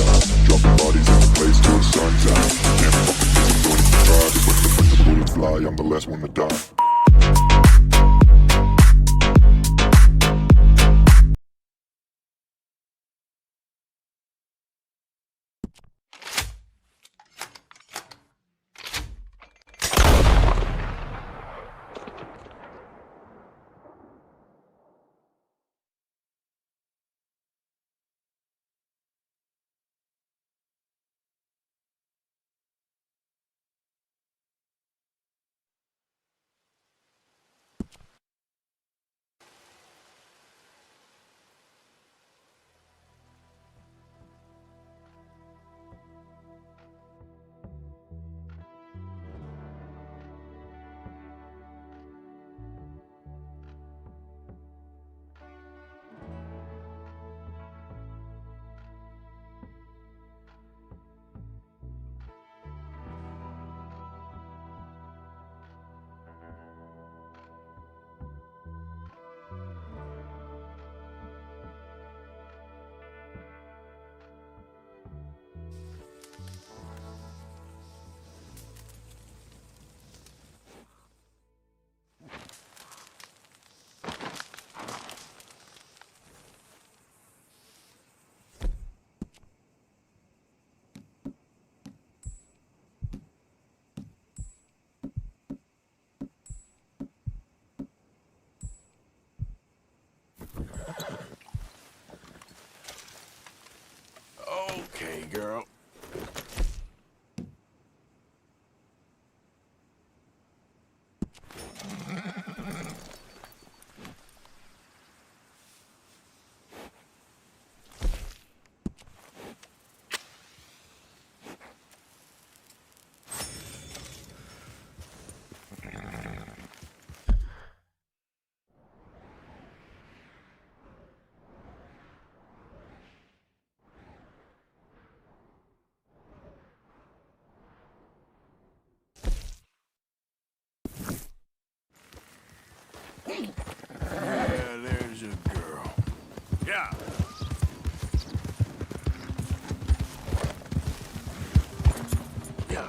die. Dropping bodies in the place till the sun's out. Can't fucking miss it, don't even try. Cause when the bullets fly, I'm the last one to die. Okay, girl. Yeah, there's a girl. Yeah. Yeah.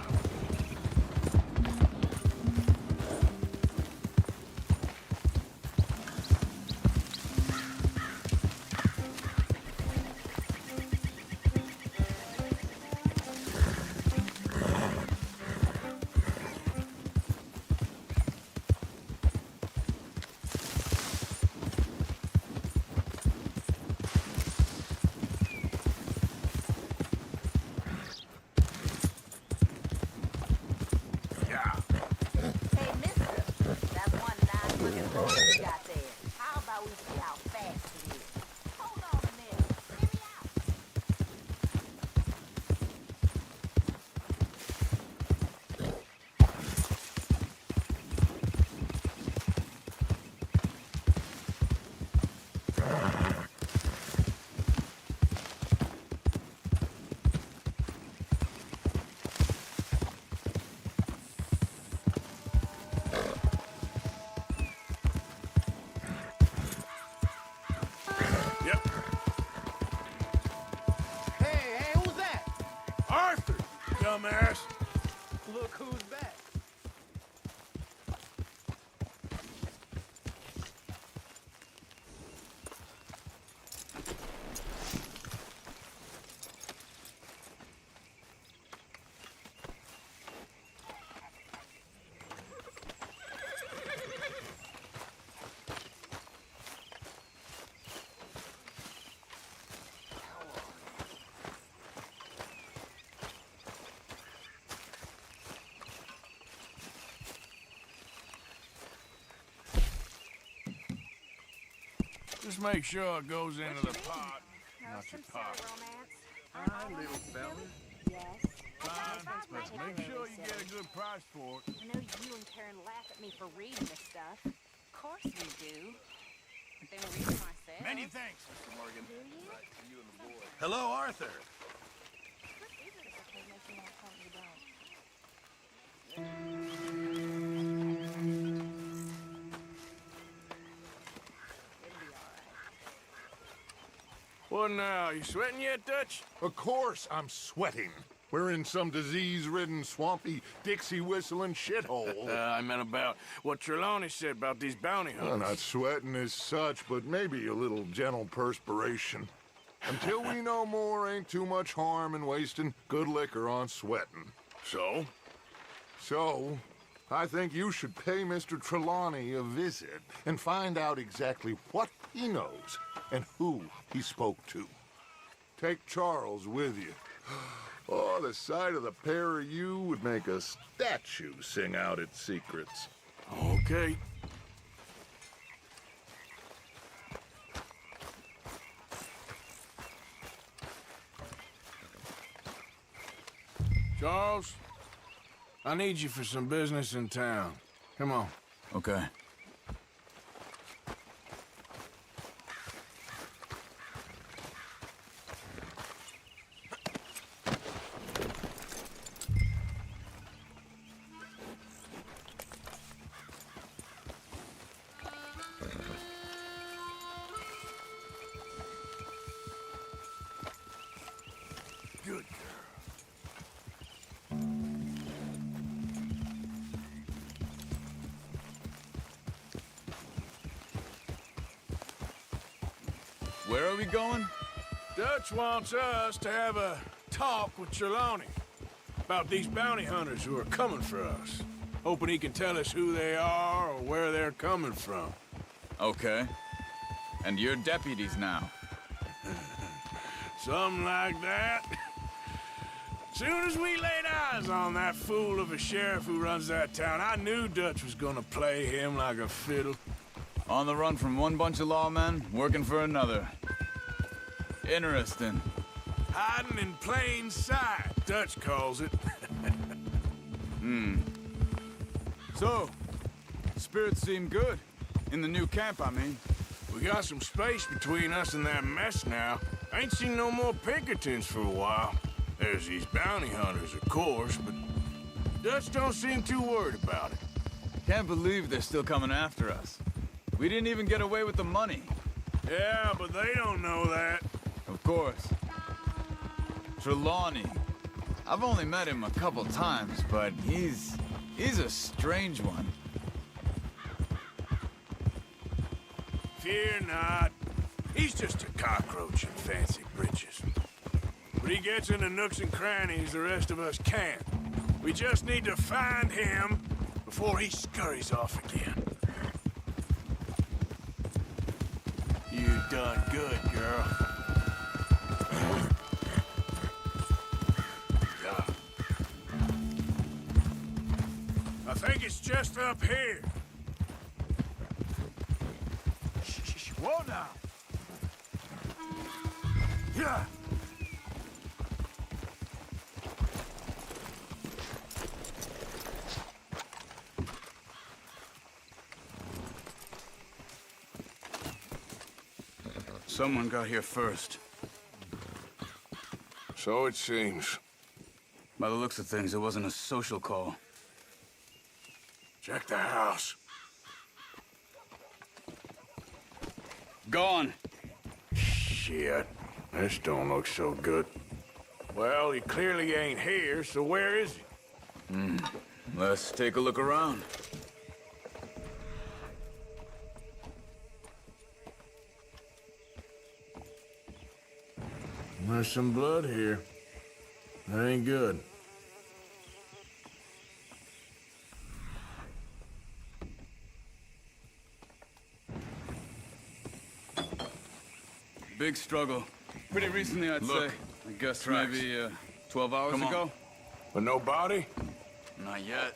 Yep. Hey, who's that? Arthur, dumbass. Look who's back. Just make sure it goes into the pot, not your pot. Hi, little fella. Yes. Fine, but make sure you get a good price for it. I know you and Karen laugh at me for reading this stuff. Of course we do. But then we read it myself. Many thanks, Mr. Morgan. Do you? Hello, Arthur. What is it that makes you want to call me dog? What now? You sweating yet, Dutch? Of course I'm sweating. We're in some disease-ridden, swampy, Dixie-whistling shithole. I meant about what Trelawney said about these bounty Well, hunters. not sweating as such, but maybe a little gentle perspiration. Until we know more, ain't too much harm in wasting good liquor on sweating. So? So, I think you should pay Mr. Trelawney a visit and find out exactly what he knows and who he spoke to. Take Charles with you. Oh, the sight of the pair of you would make a statue sing out its secrets. Okay. Charles, I need you for some business in town. Come on. Okay. Good girl. Where are we going? Dutch wants us to have a talk with Trelawney about these bounty hunters who are coming for us. Hoping he can tell us who they are or where they're coming from. Okay. And you're deputies now. Something like that. Soon as we laid eyes on that fool of a sheriff who runs that town, I knew Dutch was gonna play him like a fiddle. On the run from one bunch of lawmen, working for another. Interesting. Hiding in plain sight, Dutch calls it. So, spirits seem good. In the new camp, I mean. We got some space between us and that mess now. Ain't seen no more Pinkertons for a while. There's these bounty hunters, of course, but Dutch don't seem too worried about it. Can't believe they're still coming after us. We didn't even get away with the money. Yeah, but they don't know that. Of course. Trelawney. I've only met him a couple times, but he's a strange one. Fear not. He's just a cockroach in fancy breeches. But he gets into nooks and crannies the rest of us can't. We just need to find him before he scurries off again. You done good, girl. Yeah. I think it's just up here. Shh, whoa now. Yeah. Someone got here first. So it seems. By the looks of things, it wasn't a social call. Check the house. Gone. Shit. This don't look so good. Well, he clearly ain't here, so where is he? Let's take a look around. There's some blood here. That ain't good. Big struggle. Pretty recently, I'd Look. say. I guess Tracks. maybe 12 hours Come on. ago? But no body? Not yet.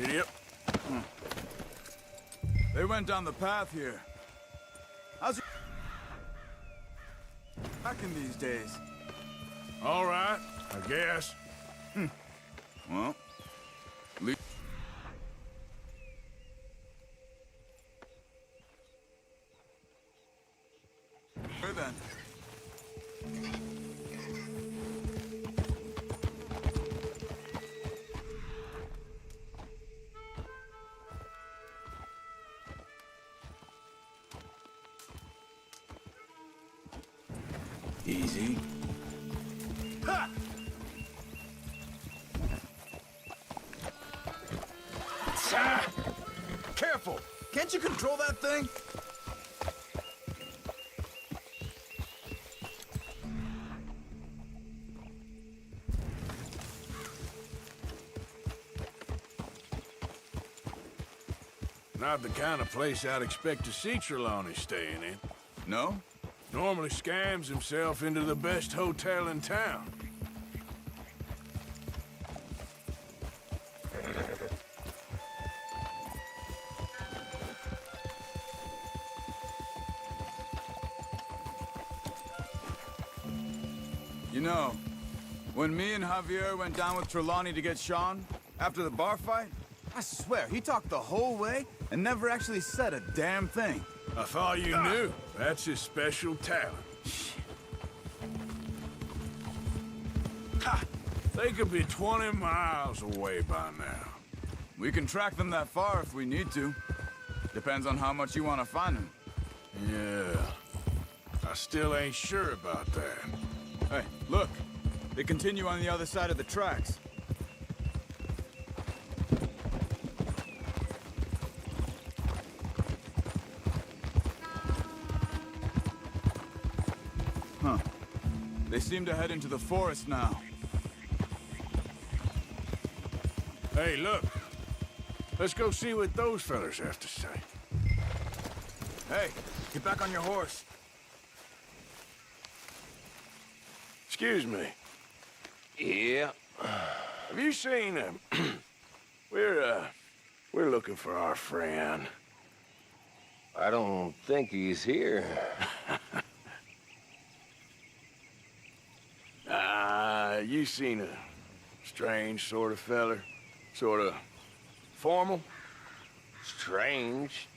Yep. They went down the path here. How's it back in these days? All right, I guess. Well, leave. Here then. Easy. Ha! Ah! Careful! Can't you control that thing? Not the kind of place I'd expect to see Trelawney staying in. No? Normally scams himself into the best hotel in town. You know, when me and Javier went down with Trelawney to get Sean, after the bar fight, I swear, he talked the whole way and never actually said a damn thing. I thought you knew. That's his special talent. Ha! They could be 20 miles away by now. We can track them that far if we need to. Depends on how much you want to find them. Yeah. I still ain't sure about that. Hey, look. They continue on the other side of the tracks. Huh. They seem to head into the forest now. Hey, look. Let's go see what those fellas have to say. Hey, get back on your horse. Excuse me. Yeah. Have you seen him? We're looking for our friend. I don't think he's here. You seen a strange sort of feller? Sort of formal? Strange?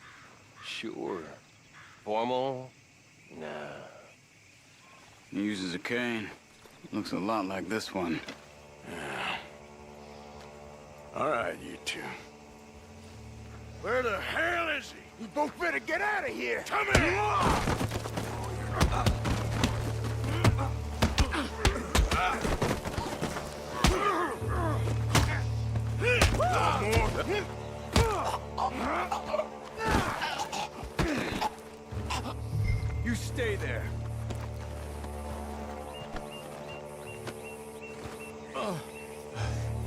Sure. Formal? Nah. He uses a cane. Looks a lot like this one. Yeah. All right, you two. Where the hell is he? You both better get out of here! Come here! You stay there.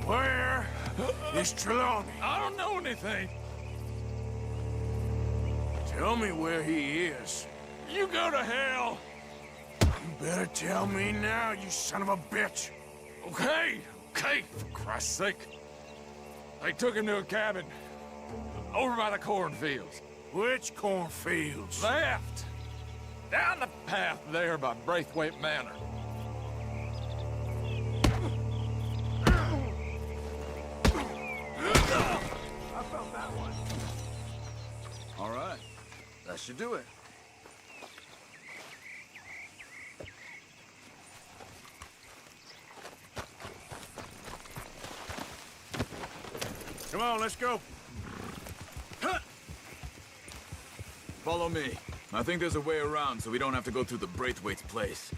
Where is Trelawney? I don't know anything. Tell me where he is. You go to hell. You better tell me now, you son of a bitch. Okay, for Christ's sake. They took him to a cabin over by the cornfields. Which cornfields? Left. Down the path there by Braithwaite Manor. I found that one. All right. That should do it. Come on, let's go. Follow me. I think there's a way around so we don't have to go through the Braithwaite's place.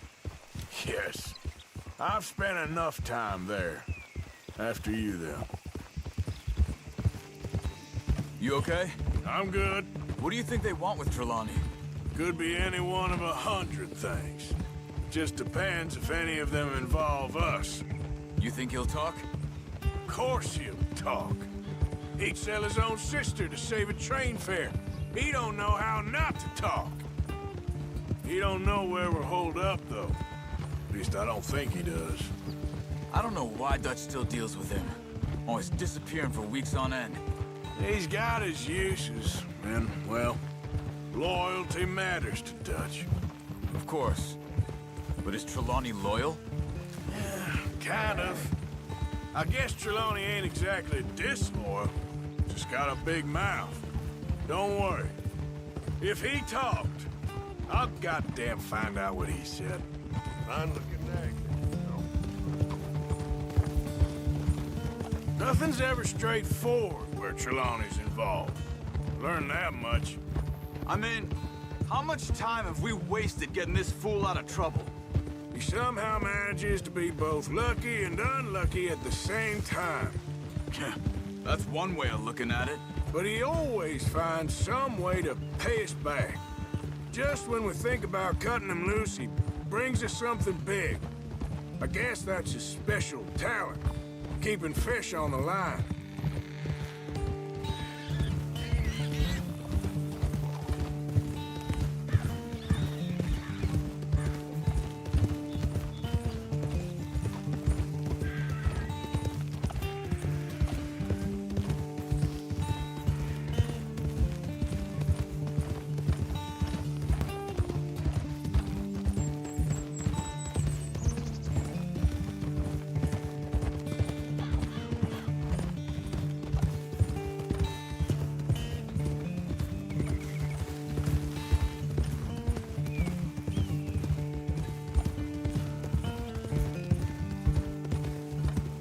Yes. I've spent enough time there. After you, though. You okay? I'm good. What do you think they want with Trelawney? Could be any one of 100 things. Just depends if any of them involve us. You think he'll talk? Of course he'll talk. He'd sell his own sister to save a train fare. He don't know how not to talk. He don't know where we're holed up, though. At least I don't think he does. I don't know why Dutch still deals with him. Always disappearing for weeks on end. He's got his uses, and, well, loyalty matters to Dutch. Of course. But is Trelawney loyal? Yeah, kind of. I guess Trelawney ain't exactly disloyal. Just got a big mouth. Don't worry. If he talked, I'll goddamn find out what he said. Fine looking neck. Nothing's ever straightforward where Trelawney's involved. Learn that much. I mean, how much time have we wasted getting this fool out of trouble? somehow manages to be both lucky and unlucky at the same time. That's one way of looking at it. But he always finds some way to pay us back. Just when we think about cutting him loose, he brings us something big. I guess that's his special talent, keeping fish on the line.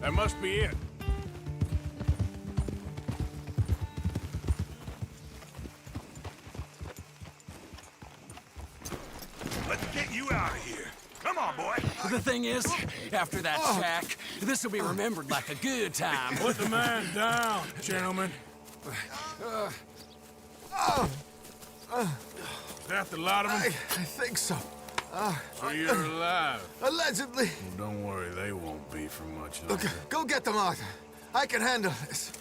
That must be it. Let's get you out of here. Come on, boy. The thing is, after that shack, this will be remembered like a good time. Put the man down, gentlemen. Is that the lot of them? I think so. So you're alive. Allegedly. Well, don't worry, they won't be for much longer. Look, go get them out. I can handle this.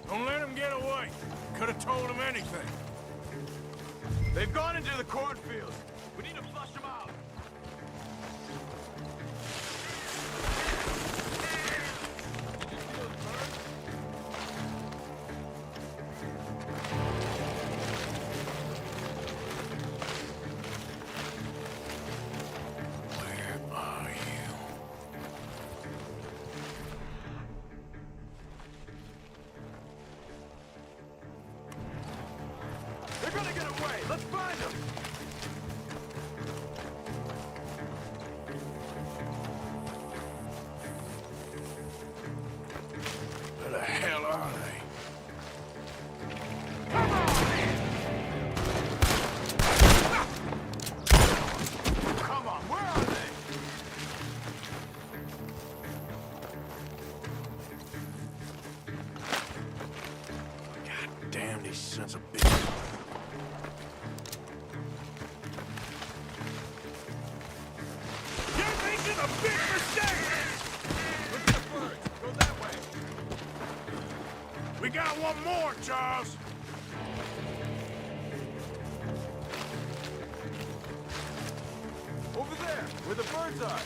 Don't let them get away. Could have told them anything. They've gone into the cornfield. We need to flush them out. Where are you? They're gonna get away. Let's find them. Where the hell are they? Come on, where are they? God damn these sons of bitches. You're making a big mistake! Look at the birds. Go that way. We got one more, Charles. Over there, where the birds are.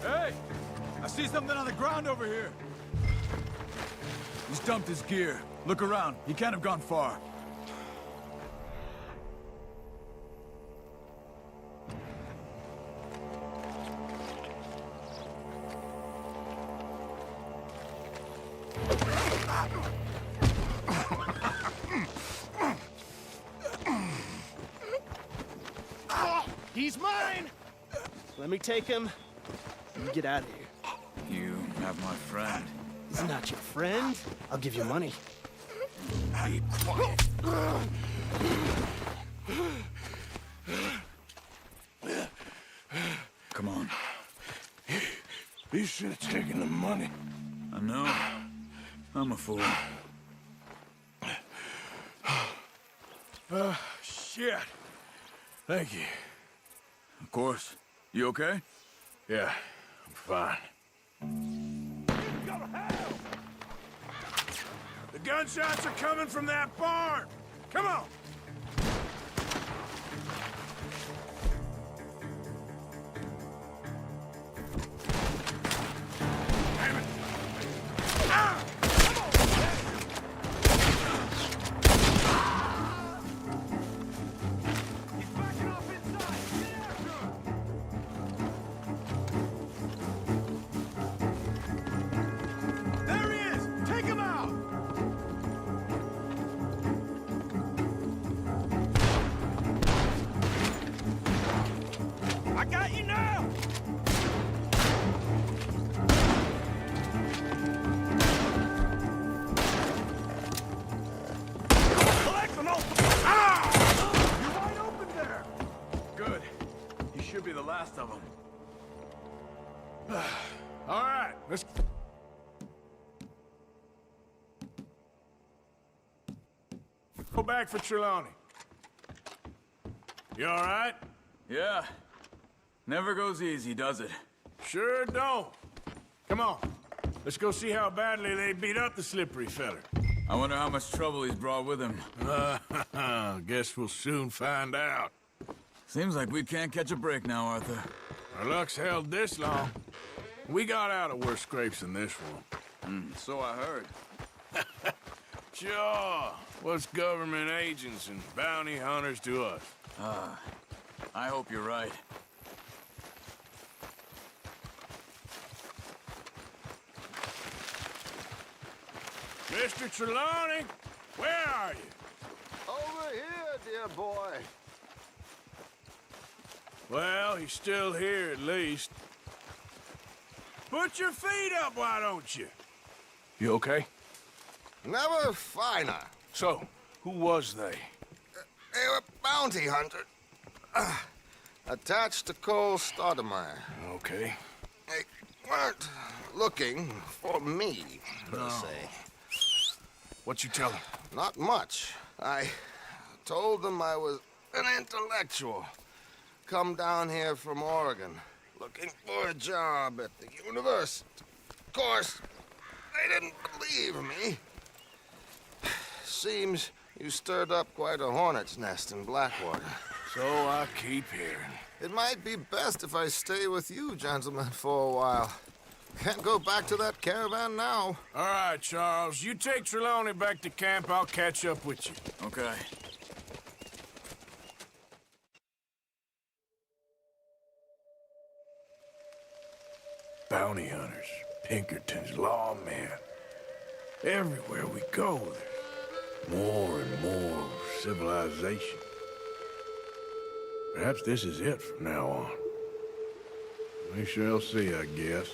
Hey! I see something on the ground over here. He's dumped his gear. Look around. He can't have gone far. He's mine! Let me take him. You get out of here. You have my friend. He's not your friend. I'll give you money. Be quiet. Come on. You should have taken the money. I know. I'm a fool. Shit. Thank you. Of course. You okay? Yeah, I'm fine. The gunshots are coming from that barn! Come on! now! You're wide open there! Good. You should be the last of them. All right, let's... Go back for Trelawney. You all right? Yeah. Never goes easy, does it? Sure don't. Come on. Let's go see how badly they beat up the slippery feller. I wonder how much trouble he's brought with him. Guess we'll soon find out. Seems like we can't catch a break now, Arthur. Our luck's held this long. We got out of worse scrapes than this one. So I heard. Sure. What's government agents and bounty hunters to us? I hope you're right. Mr. Trelawney, where are you? Over here, dear boy. Well, he's still here at least. Put your feet up, why don't you? You okay? Never finer. So, who was they? They were bounty hunters. Attached to Cole Stoudemire. Okay. They weren't looking for me, per se. What you tell them? Not much. I told them I was an intellectual. Come down here from Oregon, looking for a job at the university. Of course, they didn't believe me. Seems you stirred up quite a hornet's nest in Blackwater. So I keep hearing. It might be best if I stay with you, gentlemen, for a while. Can't go back to that caravan now. All right, Charles. You take Trelawney back to camp. I'll catch up with you. Okay. Bounty hunters, Pinkertons, lawmen. Everywhere we go, there's more and more civilization. Perhaps this is it from now on. We shall see, I guess.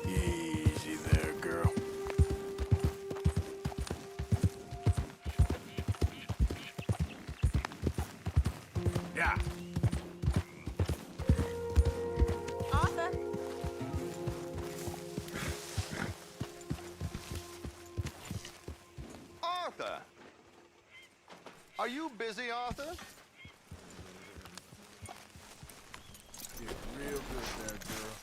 Easy there, girl. Yeah. Arthur? Arthur! Are you busy, Arthur? Did real good there, girl.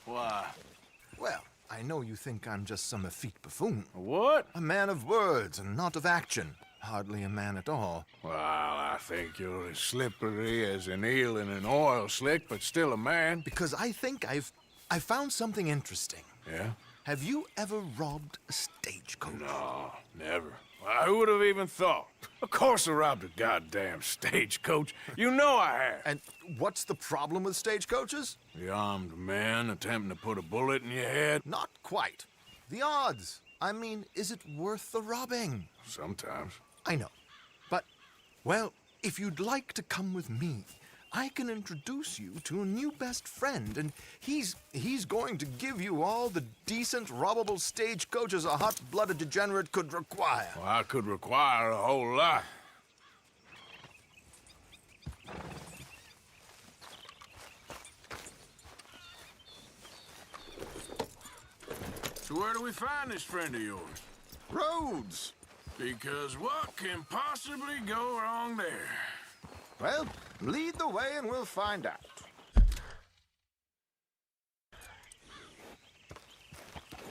Why? Well, I know you think I'm just some effete buffoon. What? A man of words and not of action. Hardly a man at all. Well, I think you're as slippery as an eel in an oil slick, but still a man. Because I think I found something interesting. Yeah? Have you ever robbed a stagecoach? No, never. Well, who would have even thought? Of course I robbed a goddamn stagecoach. You know I have. And what's the problem with stagecoaches? The armed man attempting to put a bullet in your head? Not quite. The odds. I mean, is it worth the robbing? Sometimes. I know. But, well, if you'd like to come with me, I can introduce you to a new best friend, and he's going to give you all the decent, robbable stagecoaches a hot-blooded degenerate could require. Well, I could require a whole lot. So where do we find this friend of yours? Roads. Because what can possibly go wrong there? Well, lead the way and we'll find out.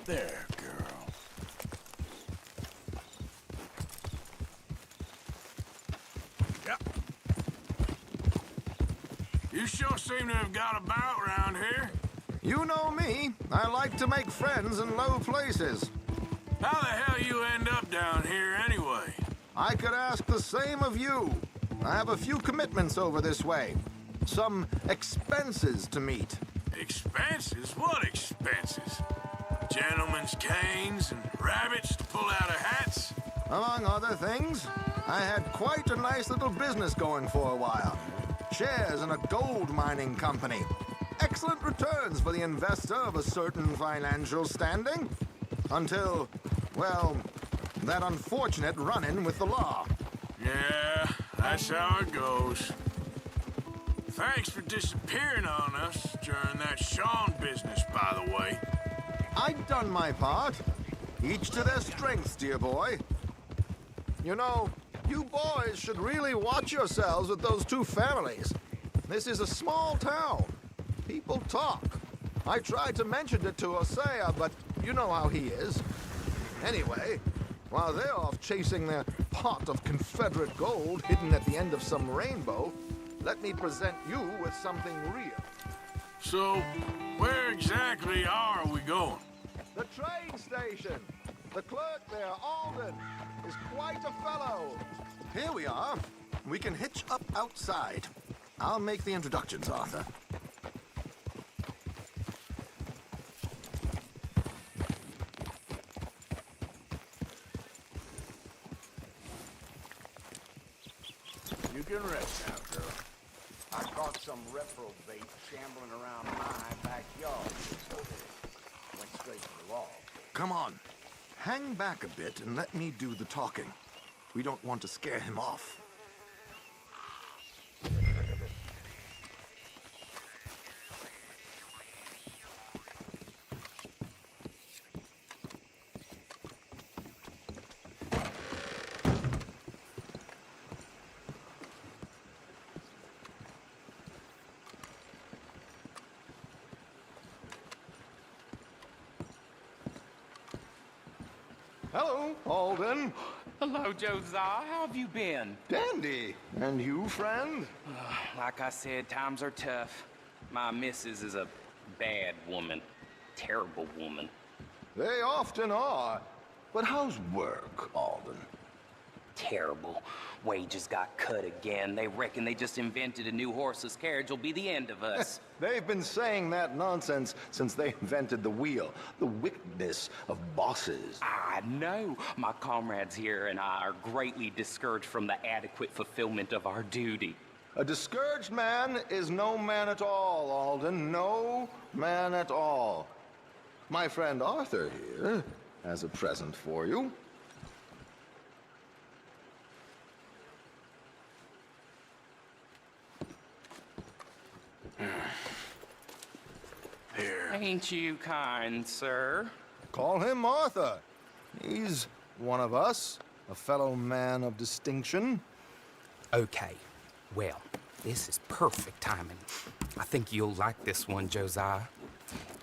There, girl. Yep. You sure seem to have got about around here. You know me. I like to make friends in low places. How the hell you end up down here anyway? I could ask the same of you. I have a few commitments over this way. Some expenses to meet. Expenses? What expenses? Gentlemen's canes and rabbits to pull out of hats? Among other things, I had quite a nice little business going for a while. Shares in a gold mining company. Excellent returns for the investor of a certain financial standing. Until, well, that unfortunate run-in with the law. Yeah, that's how it goes. Thanks for disappearing on us during that Sean business, by the way. I'd done my part. Each to their strengths, dear boy. You know, you boys should really watch yourselves with those two families. This is a small town. People talk. I tried to mention it to Hosea, but you know how he is. Anyway, while they're off chasing their pot of Confederate gold hidden at the end of some rainbow, let me present you with something real. So, where exactly are we going? The train station. The clerk there, Alden, is quite a fellow. Here we are. We can hitch up outside. I'll make the introductions, Arthur. You can rest now, girl. I caught some reprobate shambling around my backyard. Went straight to the law. Come on. Hang back a bit and let me do the talking. We don't want to scare him off. Hello, Alden. Hello, Josiah. How have you been? Dandy. And you, friend? Like I said, times are tough. My missus is a bad woman. Terrible woman. They often are. But how's work, Alden? Terrible. Wages got cut again. They reckon they just invented a new horseless carriage will be the end of us. They've been saying that nonsense since they invented the wheel. The wickedness of bosses. I know. My comrades here and I are greatly discouraged from the adequate fulfillment of our duty. A discouraged man is no man at all, Alden. No man at all. My friend Arthur here has a present for you. Here. Ain't you kind, sir? Call him Arthur. He's one of us, a fellow man of distinction. Okay. Well, this is perfect timing. I think you'll like this one, Josiah.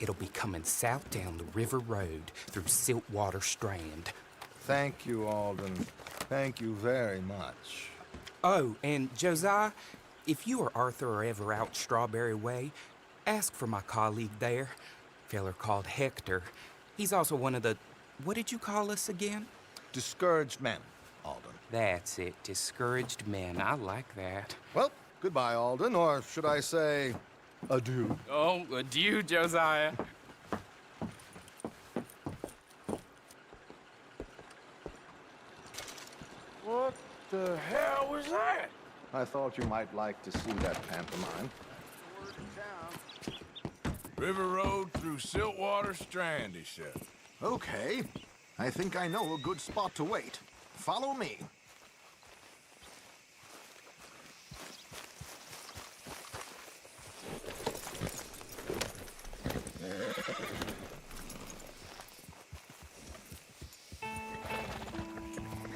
It'll be coming south down the river road through Siltwater Strand. Thank you, Alden. Thank you very much. Oh, and Josiah, if you or Arthur are ever out Strawberry Way, ask for my colleague there, feller called Hector. He's also one of the, what did you call us again? Discouraged men, Alden. That's it, discouraged men. I like that. Well, goodbye, Alden, or should I say, adieu. Oh, adieu, Josiah. What the hell was that? I thought you might like to see that pantomime. River Road through Siltwater Strand, he said. Okay. I think I know a good spot to wait. Follow me.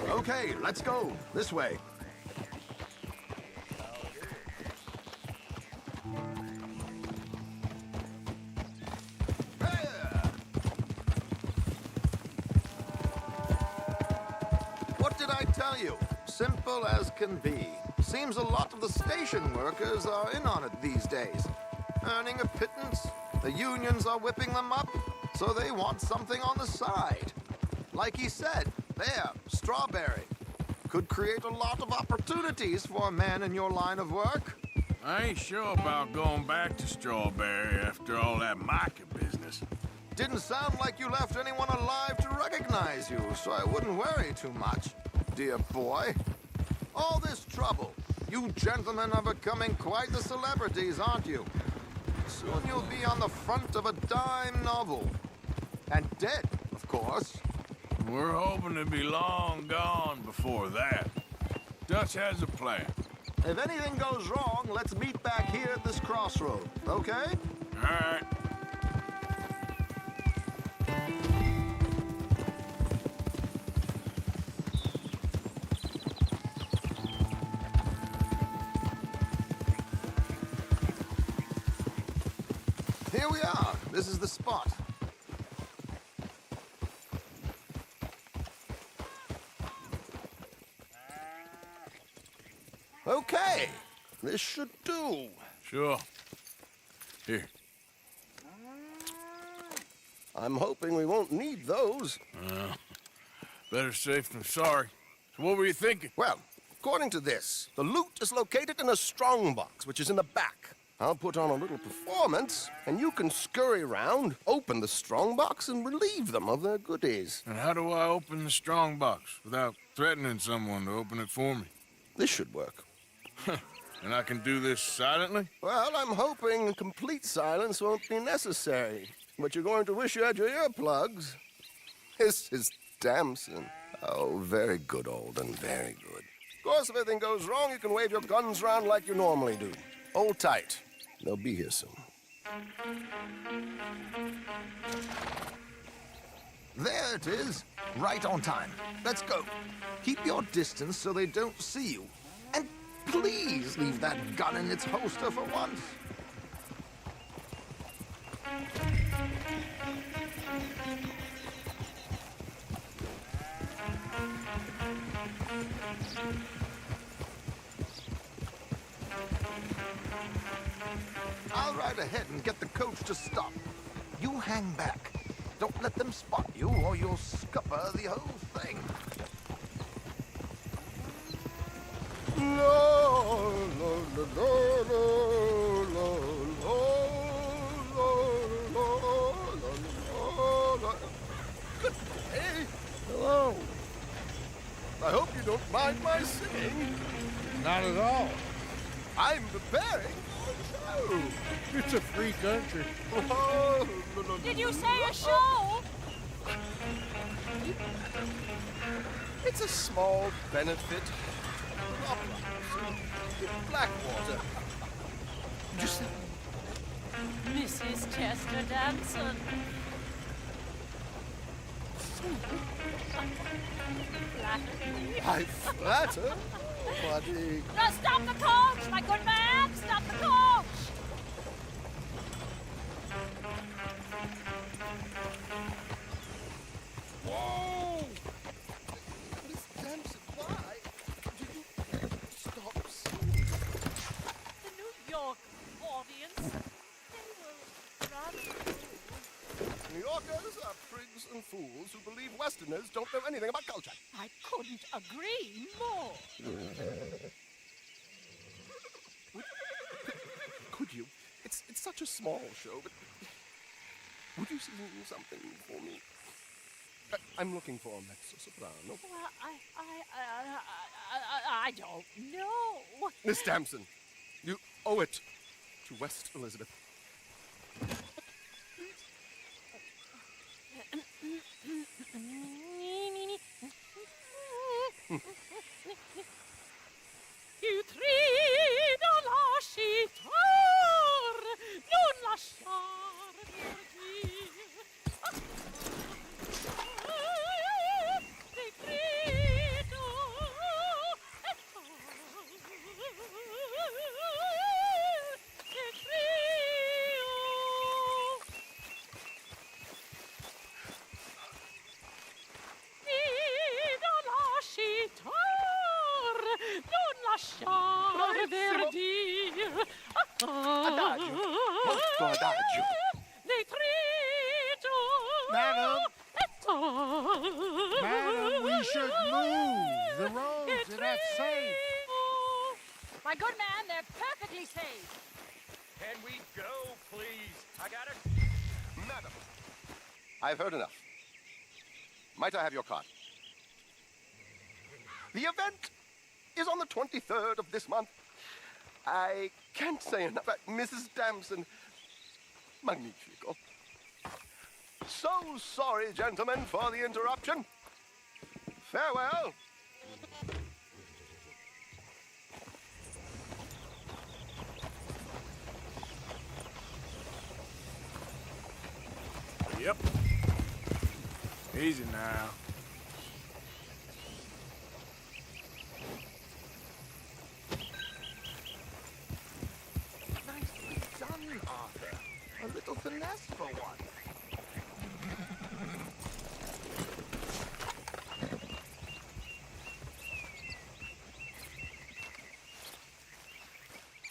Okay, let's go. This way. I tell you? Simple as can be. Seems a lot of the station workers are in on it these days. Earning a pittance, the unions are whipping them up, so they want something on the side. Like he said, there, Strawberry. Could create a lot of opportunities for a man in your line of work. I ain't sure about going back to Strawberry after all that Micah business. Didn't sound like you left anyone alive to recognize you, so I wouldn't worry too much, dear boy. All this trouble, you gentlemen are becoming quite the celebrities, aren't you? Soon you'll be on the front of a dime novel. And dead, of course. We're hoping to be long gone before that. Dutch has a plan. If anything goes wrong, let's meet back here at this crossroad, okay? All right. Here we are. This is the spot. Okay. This should do. Sure. Here. I'm hoping we won't need those. Better safe than sorry. So what were you thinking? Well, according to this, the loot is located in a strongbox, which is in the back. I'll put on a little performance, and you can scurry around, open the strongbox, and relieve them of their goodies. And how do I open the strongbox without threatening someone to open it for me? This should work. And I can do this silently? Well, I'm hoping complete silence won't be necessary. But you're going to wish you had your earplugs. This is Damson. Oh, very good, Alden, very good. Of course, if anything goes wrong, you can wave your guns around like you normally do. Hold tight. They'll be here soon. There it is. Right on time. Let's go. Keep your distance so they don't see you. And please leave that gun in its holster for once. I'll ride ahead and get the coach to stop. You hang back. Don't let them spot you, or you'll scupper the whole thing. Good day. Hello. I hope you don't mind my singing. Not at all. I'm preparing for a show. It's a free country. Oh, Did you say a show? It's a small benefit opera in Blackwater. Just Mrs. Chester Danson. I flatter, buddy. Now stop the coach, my good man! Stop the coach! Whoa! Miss Damson, why do you stop singing? The New York audience, they were rather New Yorkers are prigs and fools who believe Westerners don't know anything about culture. I couldn't agree more. Could you? It's such a small show, but would you sing something for me? I'm looking for a mezzo-soprano. Well, I don't know. Miss Damson, you owe it to West Elizabeth. Il trido lascitar, non lasciar dirti. Il trido il trido scordaggio. Madam! Madam, we should move. The roads are not safe. My good man, they're perfectly safe. Can we go, please? I gotta... Madam, I've heard enough. Might I have your card? The event is on the 23rd of this month. I can't say enough about Mrs. Damson. Magnifico. So sorry, gentlemen, for the interruption. Farewell. Yep. Easy now. Nicely done, Arthur. A little finesse for one.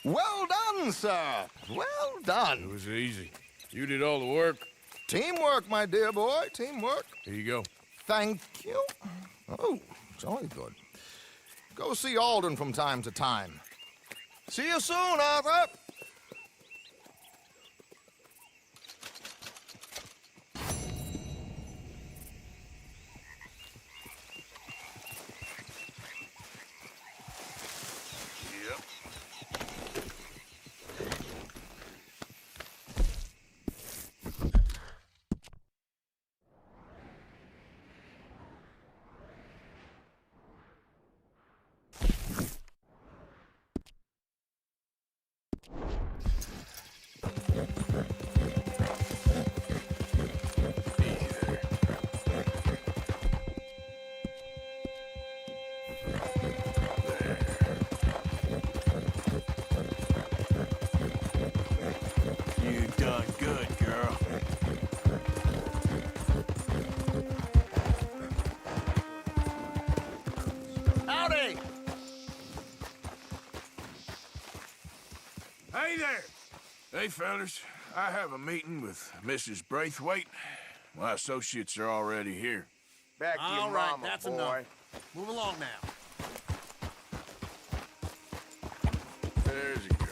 Well done, sir. Well done. It was easy. You did all the work. Teamwork, my dear boy, teamwork. Here you go. Thank you. Oh, jolly good. Go see Alden from time to time. See you soon, Arthur. You done good, girl. Howdy! Hey there! Hey, fellas. I have a meeting with Mrs. Braithwaite. My associates are already here. Back to your All right, mama, that's boy. enough. Move along now. There's a girl.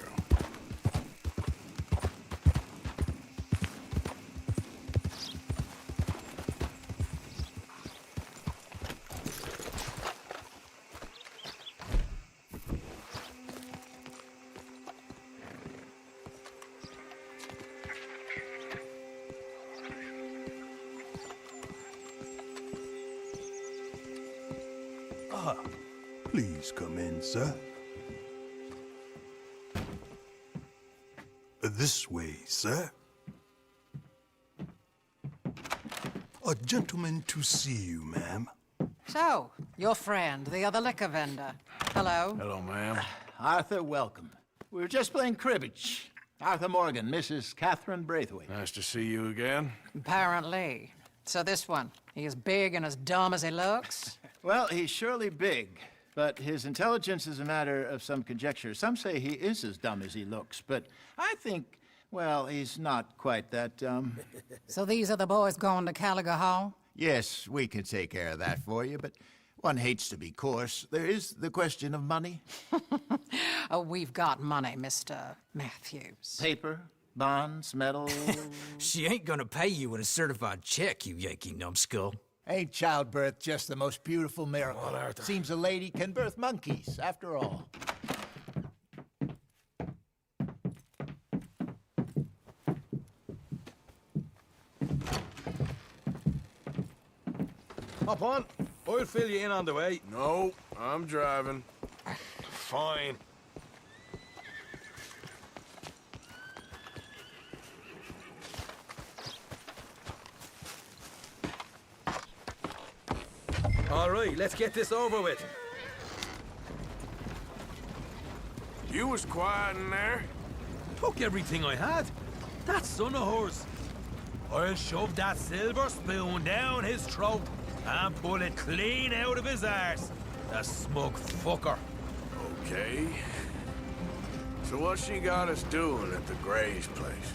Please come in, sir. This way, sir. A gentleman to see you, ma'am. So, your friend, the other liquor vendor. Hello. Hello, ma'am. Arthur, welcome. We were just playing cribbage. Arthur Morgan, Mrs. Catherine Braithwaite. Nice to see you again. Apparently. So this one, he is big and as dumb as he looks? Well, he's surely big, but his intelligence is a matter of some conjecture. Some say he is as dumb as he looks, but I think, well, he's not quite that dumb. So these are the boys going to Caliga Hall? Yes, we can take care of that for you, but one hates to be coarse. There is the question of money. Oh, we've got money, Mr. Matthews. Paper, bonds, metal. She ain't gonna pay you with a certified check, you Yankee numbskull. Ain't childbirth just the most beautiful miracle? Seems a lady can birth monkeys, after all. Hop on. I'll fill you in on the way. No, I'm driving. Fine. All right, let's get this over with. You was quiet in there. Took everything I had. That son of hers. I'll shove that silver spoon down his throat and pull it clean out of his arse. The smug fucker. Okay. So what she got us doing at the Gray's place?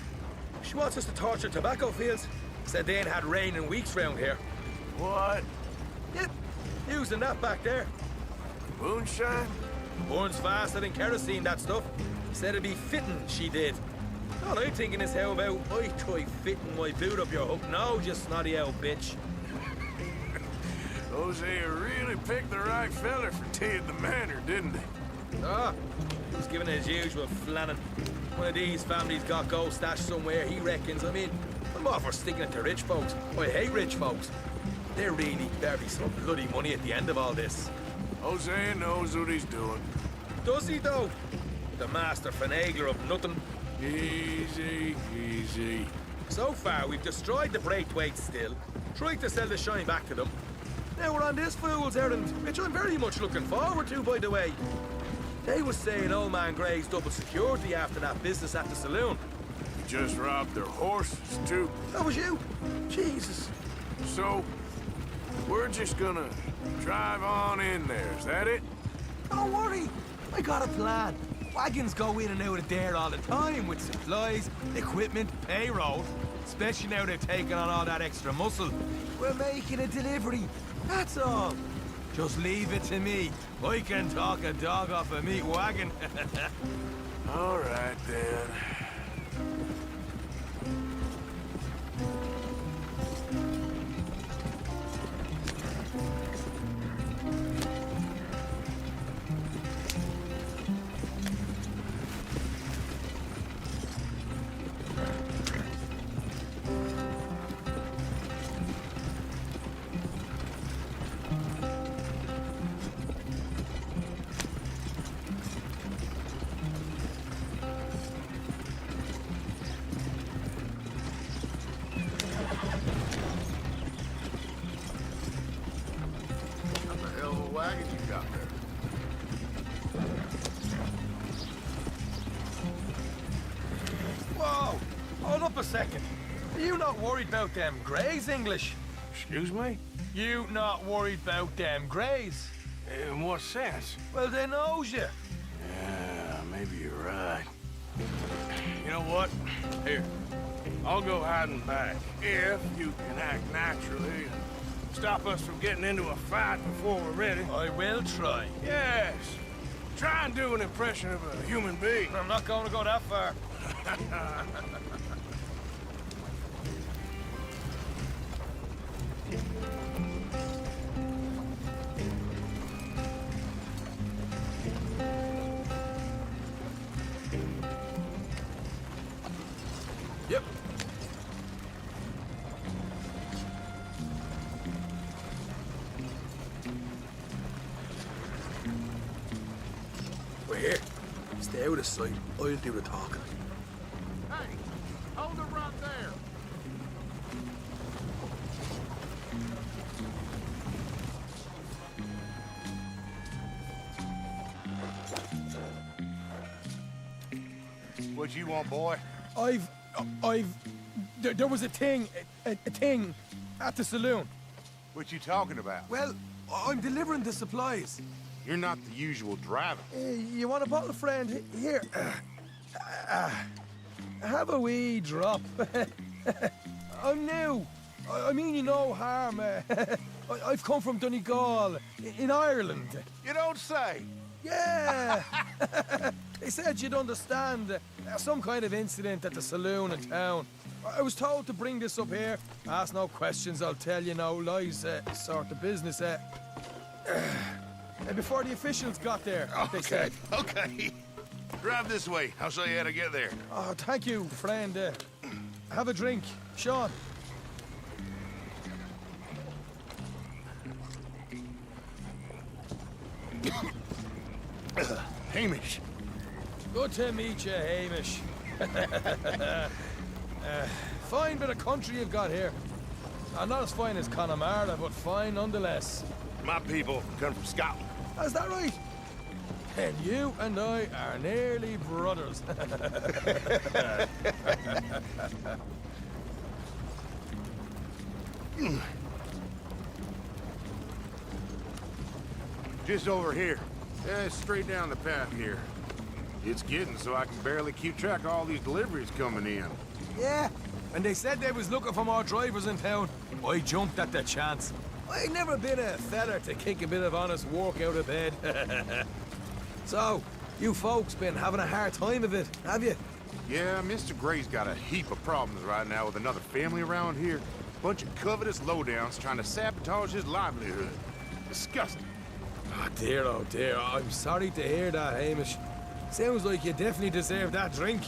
She wants us to torture tobacco fields. Said they ain't had rain in weeks round here. What? Yep, using that back there. Moonshine? Burns faster than kerosene, that stuff. Said it'd be fitting, she did. All I'm thinking is how about I try fitting my boot up your hook now, you snotty old bitch. Hosea really picked the right feller for tea at the manor, didn't he? Ah, he was giving his usual flannin'. One of these families got gold stashed somewhere, he reckons. I mean, I'm all for sticking it to rich folks. I hate rich folks. There really better be some bloody money at the end of all this. Hosea knows what he's doing. Does he, though? The master finagler of nothing. Easy, easy. So far, we've destroyed the Braithwaite still, tried to sell the shine back to them. Now we're on this fool's errand, which I'm very much looking forward to, by the way. They was saying old man Gray's double security after that business at the saloon. You just robbed their horses, too. That was you? Jesus. So, we're just gonna drive on in there, is that it? Don't worry, I got a plan. Wagons go in and out of there all the time with supplies, equipment, payroll. Especially now they've taken on all that extra muscle. We're making a delivery, that's all. Just leave it to me. I can talk a dog off a meat wagon. All right, then. Wagon you got there. Whoa! Hold up a second. Are you not worried about them Greys, English? Excuse me? You not worried about them Greys? In what sense? Well, they knows you. Yeah, maybe you're right. You know what? Here, I'll go hiding back. If you can act naturally and stop us from getting into a fight before we're ready. I will try. Yes. Try and do an impression of a human being. I'm not going to go that far. Yep. We're here. Stay out of sight. I'll do the talking. Hey, hold it right there. What you want, boy? There was a thing at the saloon. What you talking about? Well, I'm delivering the supplies. You're not the usual driver. You want a bottle, friend? Here. Have a wee drop. I'm new. I mean you no harm. I've come from Donegal, in Ireland. You don't say. Yeah. They said you'd understand. Some kind of incident at the saloon in town. I was told to bring this up here. Ask no questions, I'll tell you no lies, sort of business. Before the officials got there, they said. Okay. Drive this way. I'll show you how to get there. Oh, thank you, friend. Have a drink. Sean. Hamish. Good to meet you, Hamish. Fine bit of country you've got here. Not as fine as Connemara, but fine nonetheless. My people come from Scotland. Is that right? And you and I are nearly brothers. Just over here. Yeah, straight down the path here. It's getting so I can barely keep track of all these deliveries coming in. Yeah, and they said they was looking for more drivers in town. I jumped at the chance. I never been a feller to kick a bit of honest work out of bed. So, you folks been having a hard time of it, have you? Yeah, Mr. Gray's got a heap of problems right now with another family around here. Bunch of covetous lowdowns trying to sabotage his livelihood. Disgusting. Oh dear, I'm sorry to hear that, Hamish. Sounds like you definitely deserve that drink.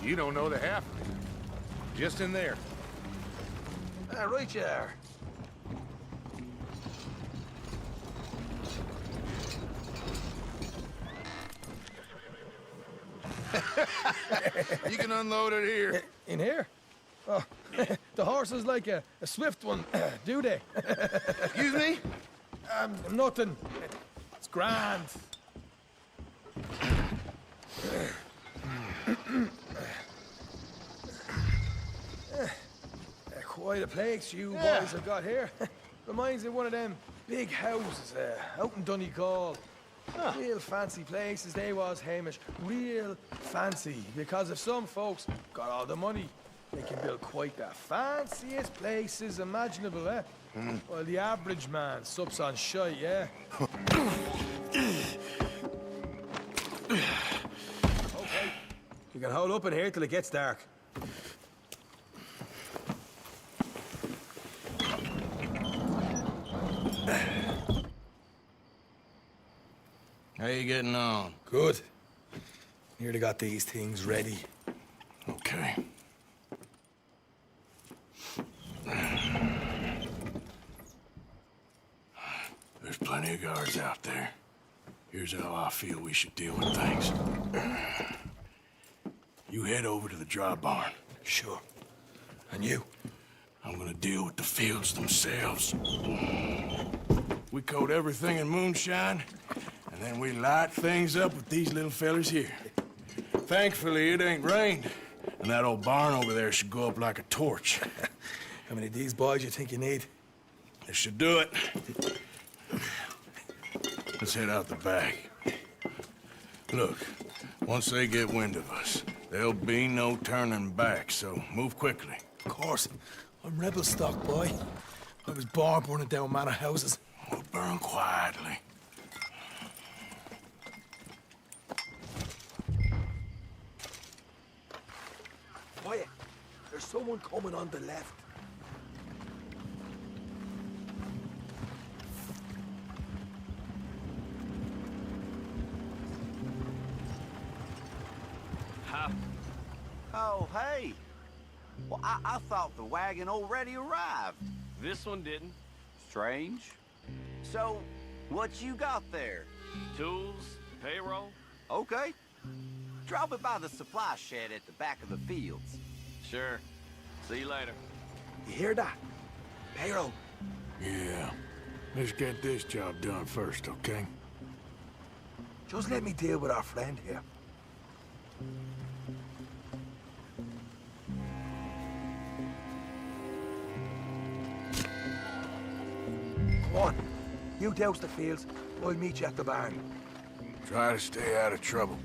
You don't know the half of it. Just in there. Right you are. You can unload it here. In here? Oh, the horse is like a swift one, do they? Excuse me? Nothing. It's grand. Quite a place you boys have got here. Reminds me of one of them big houses out in Donegal. Real fancy places they was, Hamish. Real fancy. Because if some folks got all the money, they can build quite the fanciest places imaginable, eh? Well, the average man sups on shite, yeah? Okay. You can hold up in here till it gets dark. How you getting on? Good. Nearly got these things ready. Okay. There's plenty of guards out there. Here's how I feel we should deal with things. You head over to the dry barn. Sure. And you? I'm gonna deal with the fields themselves. We coat everything in moonshine, and then we light things up with these little fellers here. Thankfully, it ain't rained, and that old barn over there should go up like a torch. How many of these boys you think you need? This should do it. Let's head out the back. Look, once they get wind of us, there'll be no turning back, so move quickly. Of course. I'm rebel stock, boy. I was born burning down manor houses. We'll burn quietly. Quiet. There's someone coming on the left. Oh, hey. Well, I thought the wagon already arrived. This one didn't. Strange. So, what you got there? Tools, payroll. Okay. Drop it by the supply shed at the back of the fields. Sure. See you later. You hear that? Payroll. Yeah. Let's get this job done first, okay? Just let me deal with our friend here. Come on. You douse the fields. I'll meet you at the barn. Try to stay out of trouble.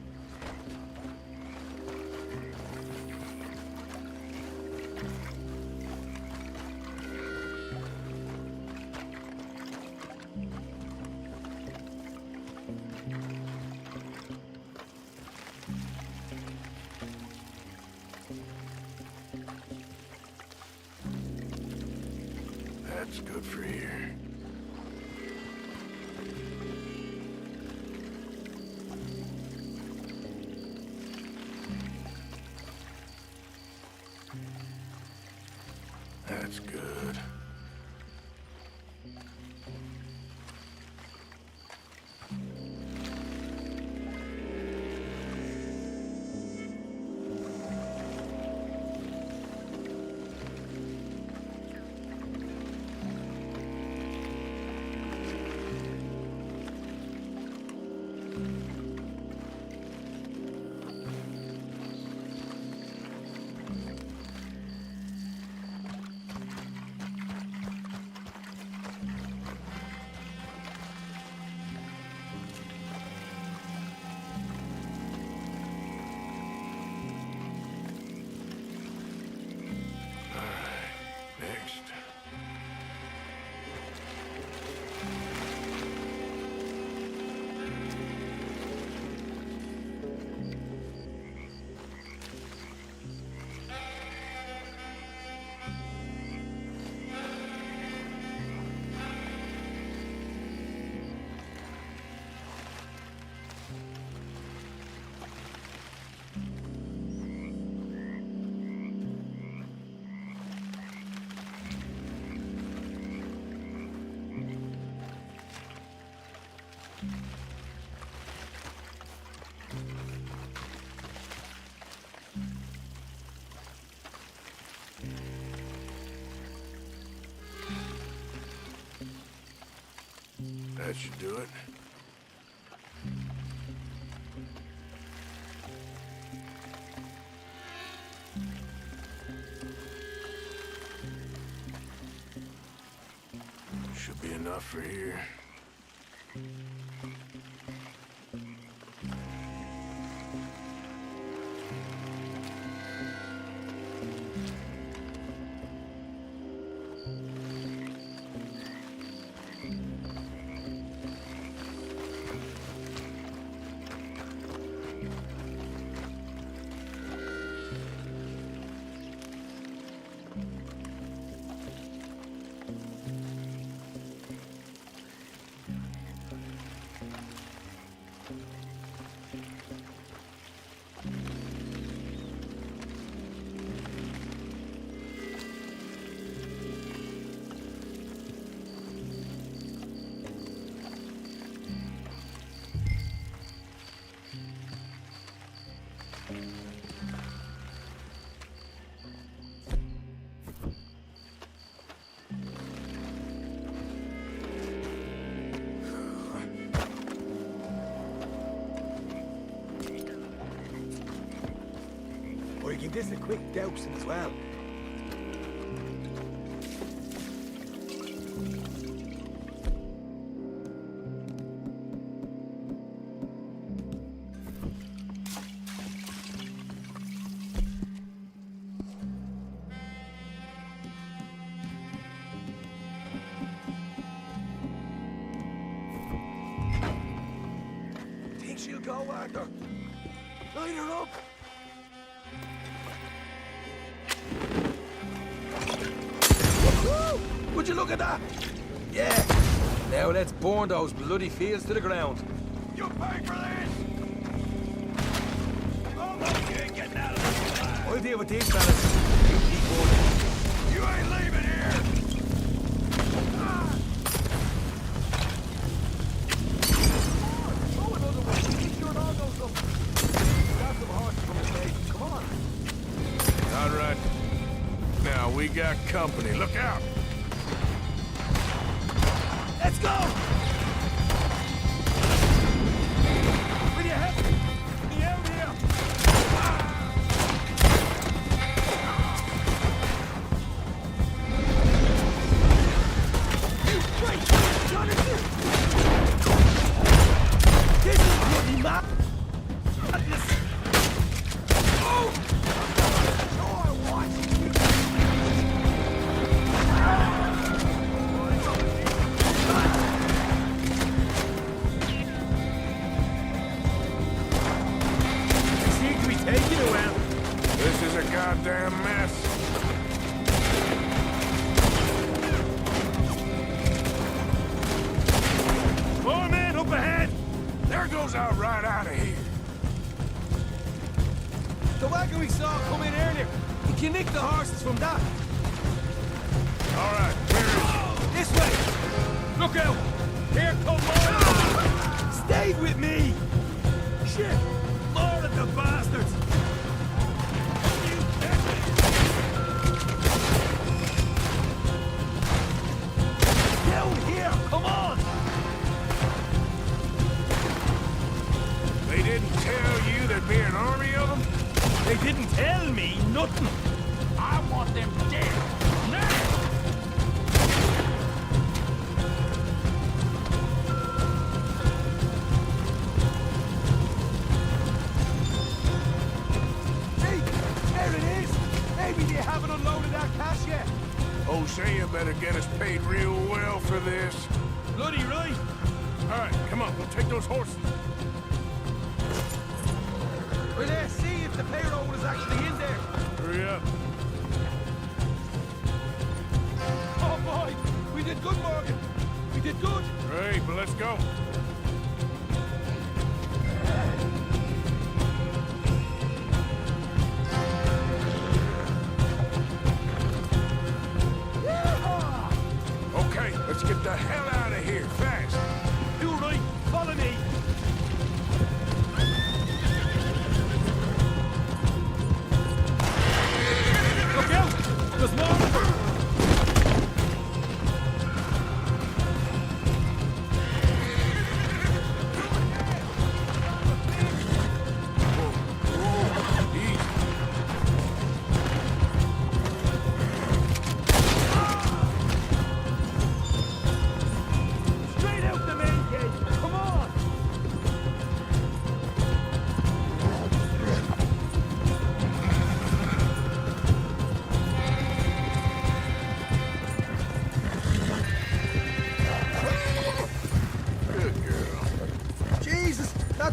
That's good for here. That's good. next. That should do it. Should be enough for here. Or you give this a quick dousing as well. Think she'll go, Arthur? Light her up! Would you look at that? Yeah. Now let's burn those bloody fields to the ground. You pay for this! Oh, you ain't getting out of this alive. I'll deal with these fellas. You keep burning. You ain't leaving here! Oh, another one. Make sure it all goes up. Got some horses from the station. Come on. All right. Now, we got company. Look out! Let's go! Will you help me? Be out here! You great! Jonathan! This is bloody madness! Oh! Sure, what? This is a goddamn mess. More men up ahead! There goes our right out of here. The wagon we saw come in earlier. You can nick the horses from that. All right, where is it? This way! Look out! Here come more! Stay with me! Shit! More of the bastards! Down here! Come on! They didn't tell you there'd be an army of them? They didn't tell me nothing! I want them dead! Now! Hosea better get us paid real well for this. Bloody right. All right, come on, we'll take those horses. Well, let's see if the payroll is actually in there. Hurry up. Oh, boy. We did good, Morgan. We did good. Great, but let's go. Okay, let's get the hell out of here, fast. You right, follow me. Look out! There's more!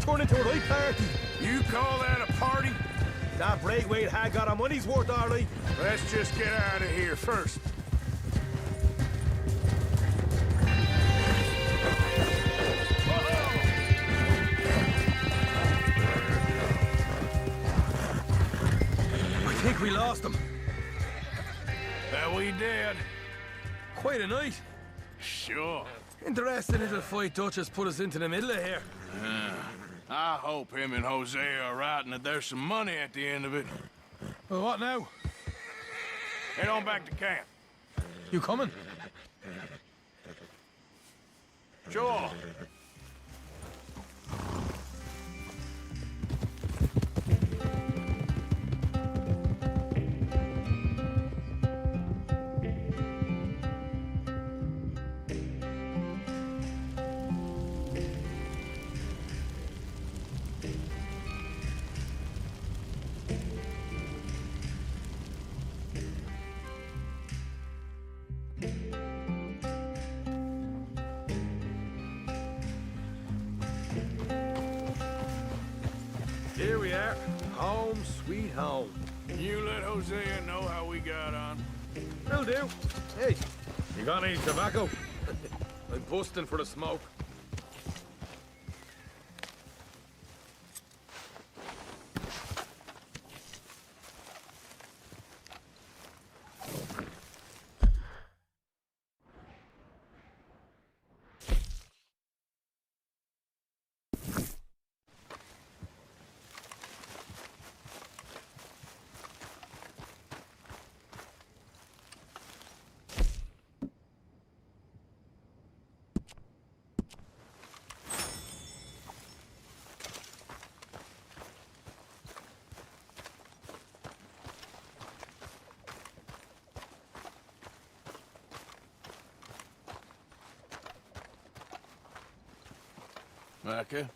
Turned into a right party. You call that a party? That Braithwaite had got our money's worth, all right. Let's just get out of here first. I think we lost them. That we did. Quite a night. Sure. Interesting little fight Dutch has put us into the middle of here. I hope him and Hosea are right and that there's some money at the end of it. Well, what now? Head on back to camp. You coming? Sure. Here we are. Home sweet home. You let Hosea know how we got on. Will do. Hey, you got any tobacco? I'm busting for the smoke. Micah?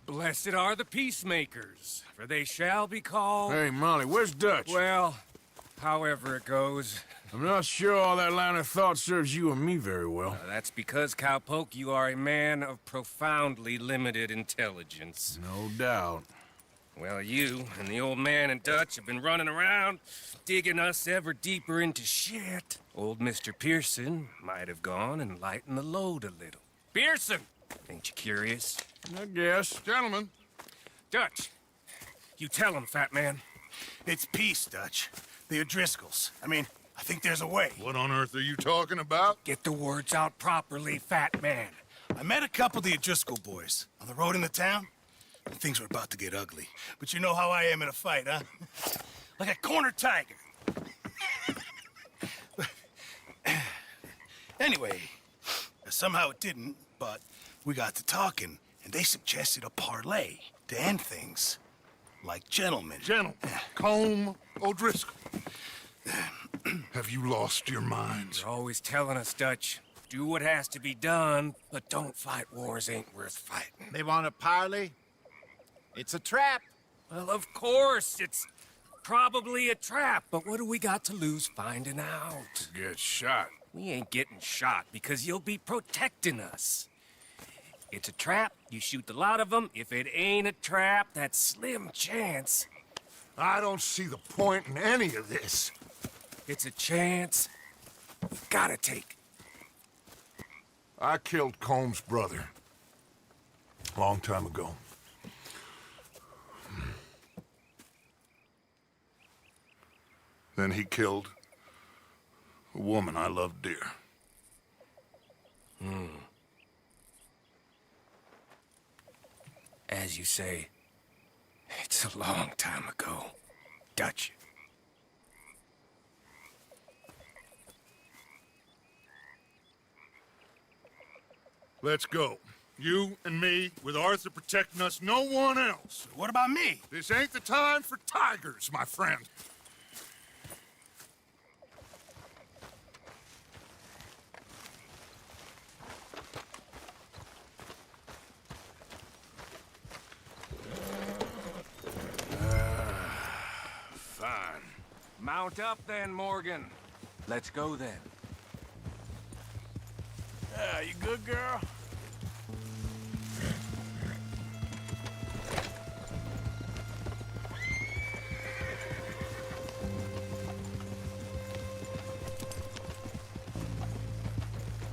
Blessed are the peacemakers, for they shall be called... Hey, Molly, where's Dutch? Well, however it goes. I'm not sure all that line of thought serves you and me very well. That's because, Cowpoke, you are a man of profoundly limited intelligence. No doubt. Well, you and the old man and Dutch have been running around, digging us ever deeper into shit. Old Mr. Pearson might have gone and lightened the load a little. Pearson! Ain't you curious? I guess. Gentlemen. Dutch, you tell him, fat man. It's peace, Dutch. The O'Driscolls. I mean, I think there's a way. What on earth are you talking about? Get the words out properly, fat man. I met a couple of the O'Driscoll boys on the road into town, and things were about to get ugly. But you know how I am in a fight, huh? Like a corner tiger. Anyway, somehow it didn't, but we got to talking, and they suggested a parlay to end things. Like gentlemen. Gentlemen. Combe O'Driscoll. Have you lost your minds? You're always telling us, Dutch. Do what has to be done, but don't fight wars ain't worth fighting. They want a parley? It's a trap. Well, of course, it's... Probably a trap, but what do we got to lose finding out? Get shot. We ain't getting shot because you'll be protecting us. It's a trap, you shoot the lot of them. If it ain't a trap, that's slim chance. I don't see the point in any of this. It's a chance you've gotta take. I killed Combs' brother. A long time ago. Then he killed a woman I loved dear. As you say, it's a long time ago, Dutch. Let's go. You and me, with Arthur protecting us, no one else. What about me? This ain't the time for tigers, my friend. Fine. Mount up then, Morgan. Let's go then. You good, girl?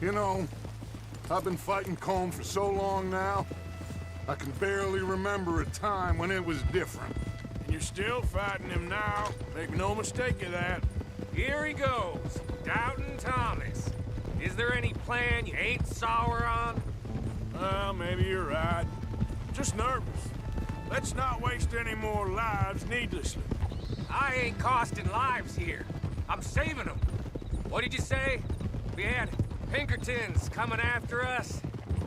You know, I've been fighting Combs for so long now, I can barely remember a time when it was different. And you're still fighting him now. Make no mistake of that. Here he goes, Doubting Thomas. Is there any plan you ain't sour on? Well, maybe you're right. Just nervous. Let's not waste any more lives needlessly. I ain't costing lives here. I'm saving them. What did you say? We had Pinkertons coming after us?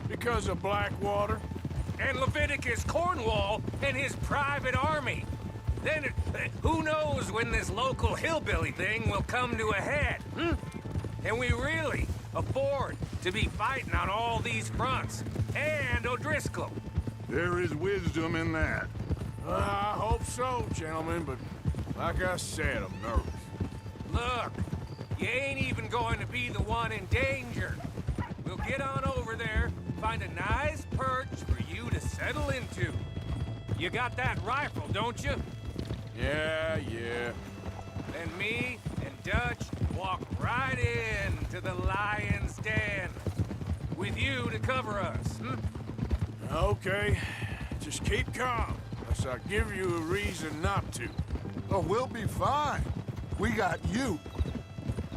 Because of Blackwater? And Leviticus Cornwall and his private army. Then, who knows when this local hillbilly thing will come to a head, Can we really afford to be fighting on all these fronts? And O'Driscoll. There is wisdom in that. I hope so, gentlemen, but like I said, I'm nervous. Look, you ain't even going to be the one in danger. We'll get on over there, find a nice perch for you to settle into. You got that rifle, don't you? Yeah. Then me and Dutch walk right in to the lion's den. With you to cover us, Okay. Just keep calm, unless I give you a reason not to. Oh, we'll be fine. We got you.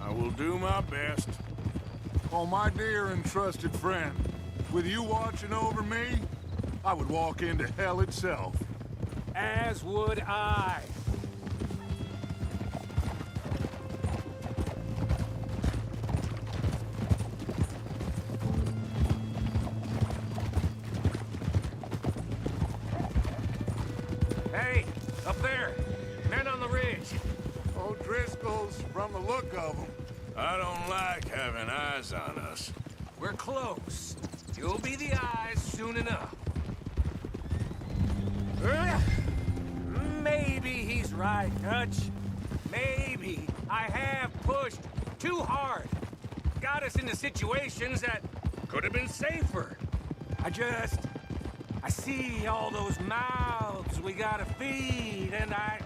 I will do my best. Oh, my dear and trusted friend, with you watching over me, I would walk into hell itself. As would I. Hey, up there. Men on the ridge. O'Driscoll's from the look of them. I don't like having eyes on us. We're close. You'll be the eyes soon enough. Maybe he's right, Dutch. Maybe I have pushed too hard. Got us into situations that could have been safer. I see all those mouths we gotta feed, and I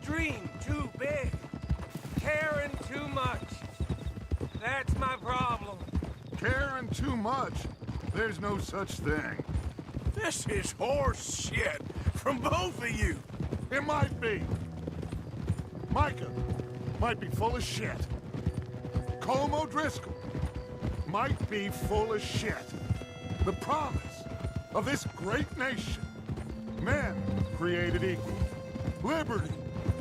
dream too big. Caring too much. That's my problem. Caring too much? There's no such thing. This is horse shit from both of you. It might be. Micah might be full of shit. Colm O'Driscoll might be full of shit. The promise of this great nation. Men created equal. Liberty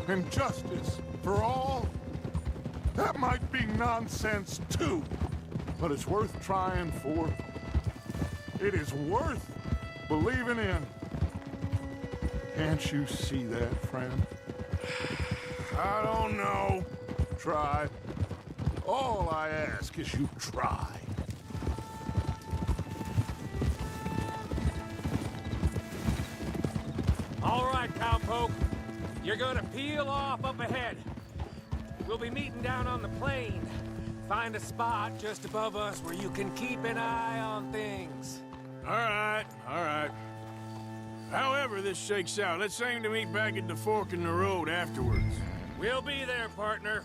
and justice for all. That might be nonsense too, but it's worth trying for. It is worth believing in. Can't you see that, friend? I don't know. Try. All I ask is you try. All right, cowpoke. You're gonna peel off up ahead. We'll be meeting down on the plain. Find a spot just above us where you can keep an eye on things. All right, all right. However this shakes out, let's aim to meet back at the fork in the road afterwards. We'll be there, partner.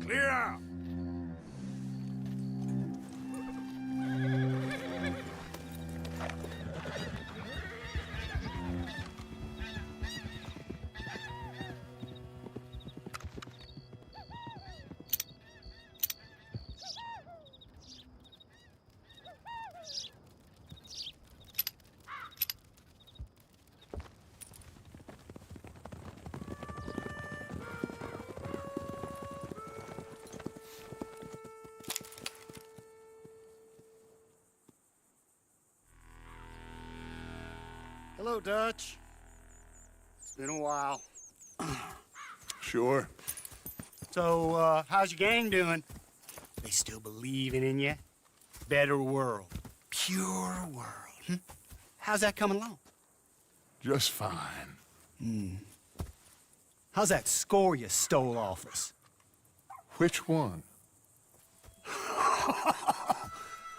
Clear out! Hello, Dutch. It's been a while. Sure. So, how's your gang doing? They still believing in you? Better world. Pure world. How's that coming along? Just fine. How's that score you stole off us? Which one? Oh,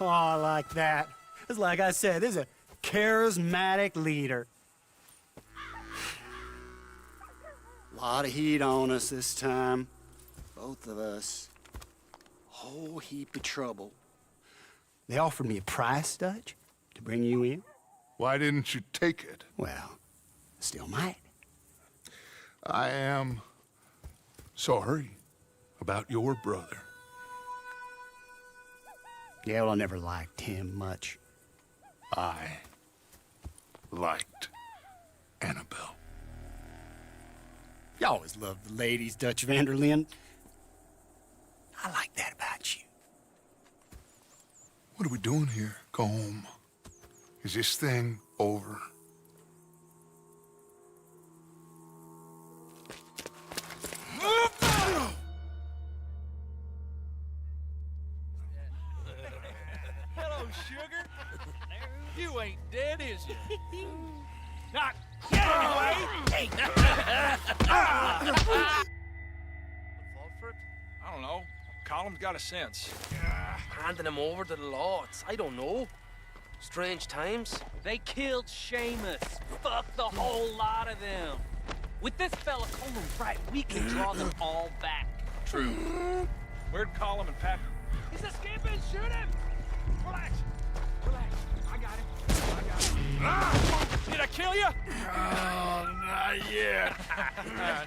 I like that. It's like I said, this is a charismatic leader. Lot of heat on us this time. Both of us. Whole heap of trouble. They offered me a price, Dutch, to bring you in. Why didn't you take it? Well, still might. I am sorry about your brother. Yeah, well, I never liked him much. I liked Annabelle. You always loved the ladies, Dutch Vanderlyn. I like that about you. What are we doing here? Go home. Is this thing over? Hello, sugar. You ain't dead, is you? Not yet, anyway. Fall for it? I don't know. Column's got a sense. Handing him over to the lords. I don't know. Strange times. They killed Seamus. Fuck the whole lot of them. With this fella Coleman right, we can draw them all back. True. Where'd Colum and Pat? He's escaping! Shoot him! Relax. Relax. I got him. I got him. Ah! Did I kill you? Oh, not yet.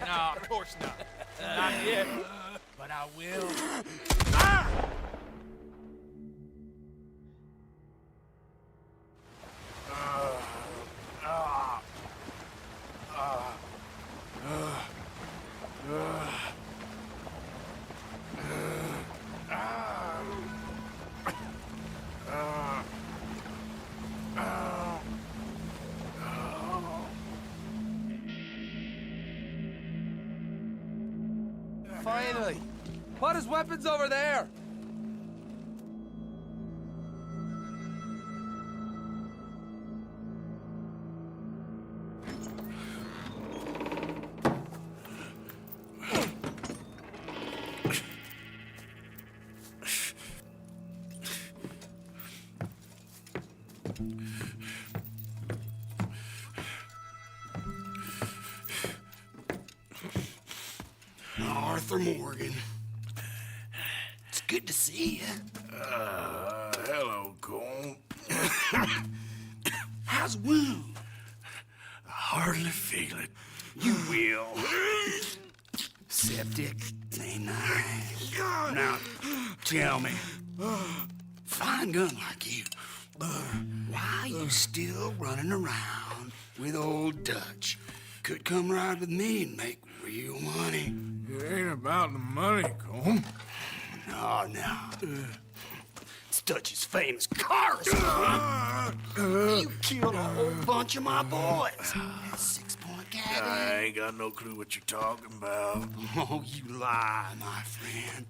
No, of course not. Not yet. But I will. Ah! Finally! Put his weapons over there! Arthur Morgan. It's good to see you. Hello, Cole. How's the wound? I hardly feel it. You will. Septic. Ain't nice. Now, tell me, fine gun like you, why are you still running around with old Dutch. Could come ride with me and make real money. It ain't about the money, Colm. No. It's Dutch's famous cars, son. You killed a whole bunch of my boys. That 6-point cabin. I ain't got no clue what you're talking about. Oh, you lie, my friend.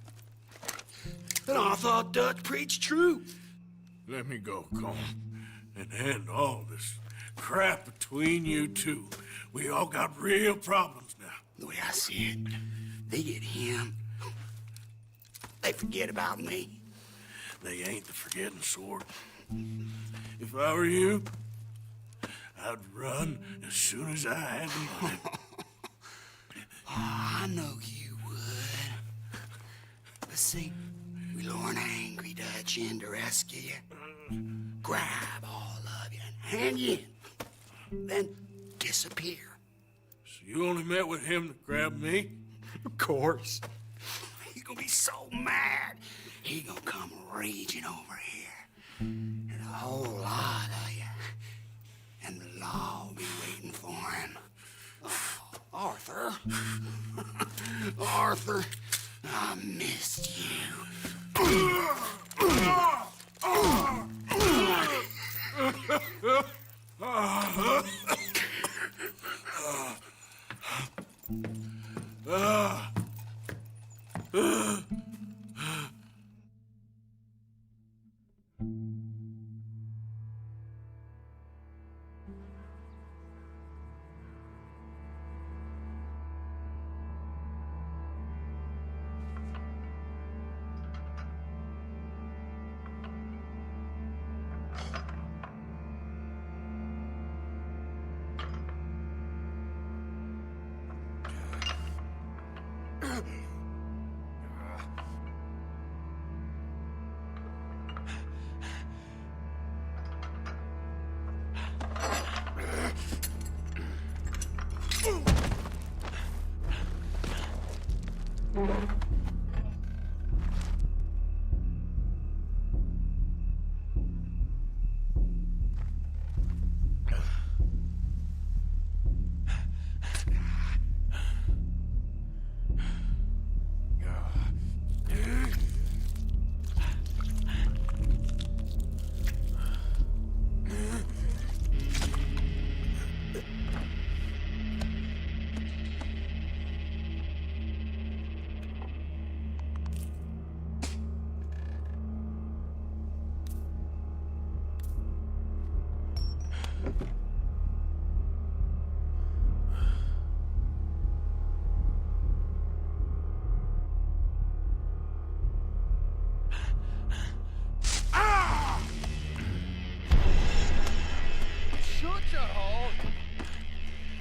And I thought Dutch preached truth. Let me go, Colm, and end all this crap between you two. We all got real problems now. The way I see it, they get him. They forget about me. They ain't the forgetting sort. If I were you, I'd run as soon as I had the money. I know you would. But see, we lure an angry Dutch in to rescue you. Grab all of you and hand you in. Then disappear. So you only met with him to grab me? Of course. He gonna be so mad. He gonna come raging over here. And a whole lot of you. And the law will be waiting for him. Oh, Arthur. Arthur, I missed you.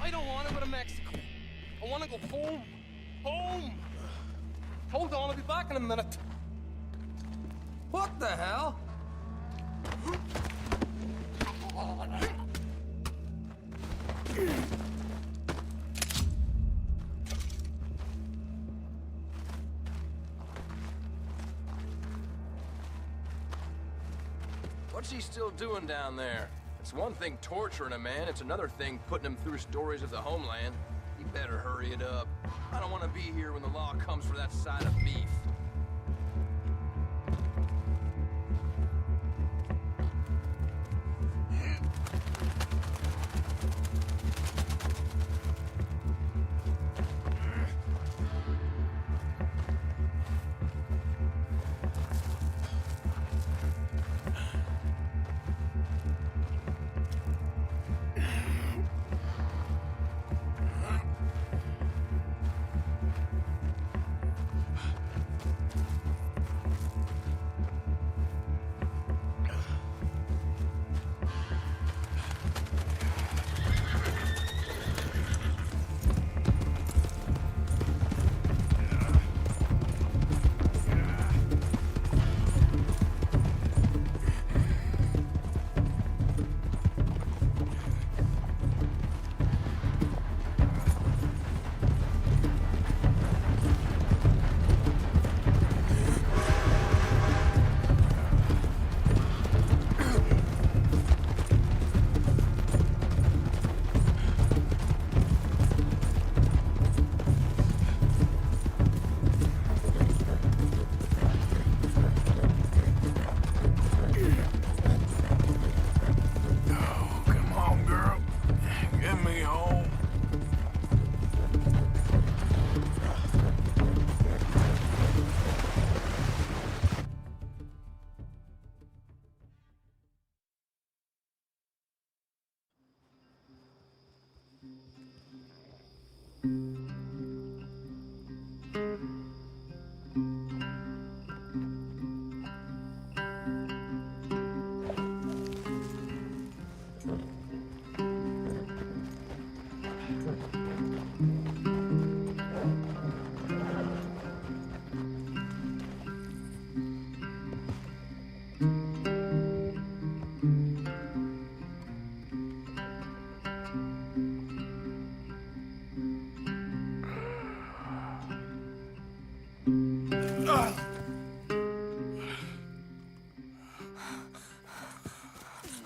I don't want to go to Mexico. I want to go home. Home! Hold on, I'll be back in a minute. What the hell? What's he still doing down there? It's one thing torturing a man, it's another thing putting him through stories of the homeland. You better hurry it up. I don't want to be here when the law comes for that side of beef.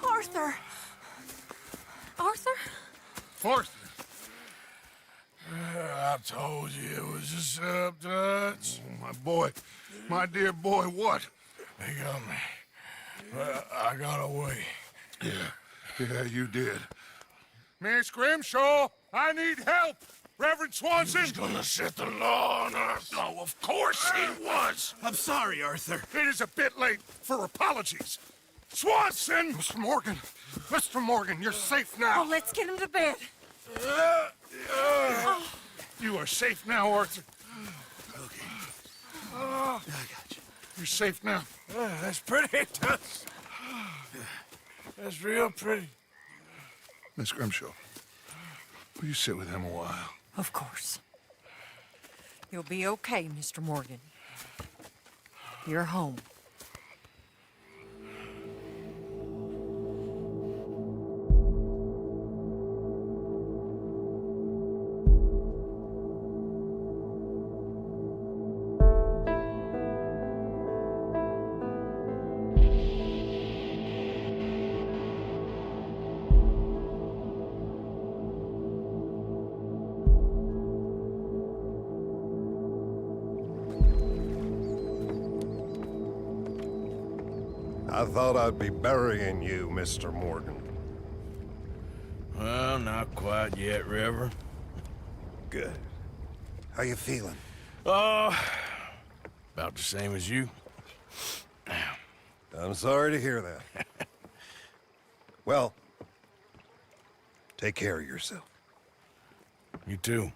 Arthur! Arthur? Arthur! I told you it was a setup, Dutch. Oh, my boy. My dear boy, what? They got me. I got away. Yeah, you did. Miss Grimshaw, I need help! Reverend Swanson! He's gonna set the law on us. Oh, of course he was! I'm sorry, Arthur. It is a bit late for apologies. Swanson! Mr. Morgan! Mr. Morgan, you're safe now. Oh, let's get him to bed. You are safe now, Arthur. Okay. I got you. You're safe now. That's pretty, Dutch. That's real pretty. Miss Grimshaw, will you sit with him a while? Of course. You'll be okay, Mr. Morgan. You're home. I thought I'd be burying you, Mr. Morgan. Well, not quite yet, Reverend. Good. How you feeling? About the same as you. I'm sorry to hear that. Well, take care of yourself. You too.